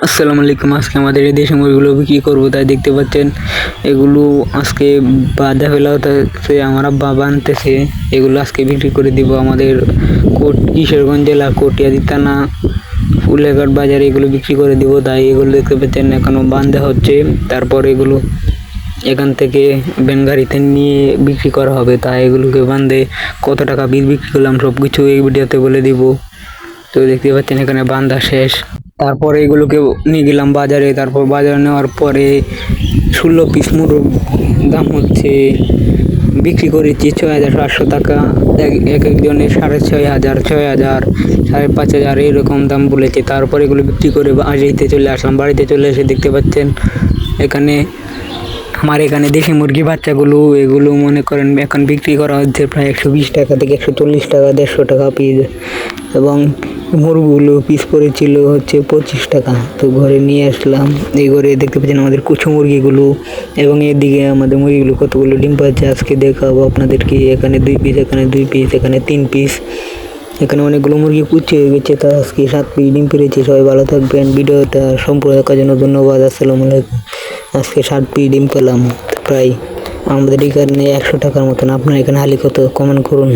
আসসালামু আলাইকুম। আজকে আমাদের এই দেশি মুরগিগুলো বিক্রি করবো, তাই দেখতে পাচ্ছেন এগুলো আজকে বাঁধা ফেলা হতেছে। আমার আব্বা বানতেছে, এগুলো আজকে বিক্রি করে দিব আমাদের কিশোরগঞ্জ জেলা কটিয়াদি থানা ফুলেঘাট বাজারে এগুলো বিক্রি করে দিব। তাই এগুলো দেখতে পাচ্ছেন এখনো বান্ধা হচ্ছে, তারপর এগুলো এখান থেকে ভ্যান গাড়িতে নিয়ে বিক্রি করা হবে। তাই এগুলোকে বান্ধে কত টাকা বিল বিক্রি করলাম সব কিছু এই ভিডিওতে বলে দিব। তো দেখতে পাচ্ছেন এখানে বান্ধা শেষ, তারপরে এগুলোকে নিয়ে গেলাম বাজারে। তারপর বাজারে নেওয়ার পরে 16 পিস মুরগ দাম হচ্ছে, বিক্রি করেছি 6,500 টাকা। এক একজনের 6,500, 6,000, 5,500 এরকম দাম বলেছে। তারপরে এগুলো বিক্রি করে বাড়িতে চলে আসলাম। বাড়িতে চলে এসে দেখতে পাচ্ছেন এখানে আমার এখানে দেশি মুরগি বাচ্চাগুলো, এগুলো মনে করেন এখন বিক্রি করা হচ্ছে প্রায় 120 টাকা থেকে 140 টাকা, 150 টাকা পিস। এবং মুরগিগুলো পিস পড়েছিল হচ্ছে 25 টাকা। তো ঘরে নিয়ে আসলাম। এই ঘরে দেখতে পাচ্ছেন আমাদের কুচু মুরগিগুলো, এবং এদিকে আমাদের মুরগিগুলো কতগুলো ডিম পাচ্ছে আজকে দেখাবো আপনাদেরকে। এখানে 2 পিস, এখানে 2 পিস, এখানে 3 পিস। এখানে অনেকগুলো মুরগি কুচি হয়ে গেছে, তা আজকে 7 পিস ডিম পেড়েছে। সবাই ভালো থাকবেন। ভিডিওটা সম্পূর্ণ দেখার জন্য ধন্যবাদ। আসসালামু আলাইকুম। আজকে 7 পিস ডিম পেলাম, প্রায় আমাদের এখানে 100 টাকার মতন। আপনার এখানে হালি কত কমেন্ট করুন।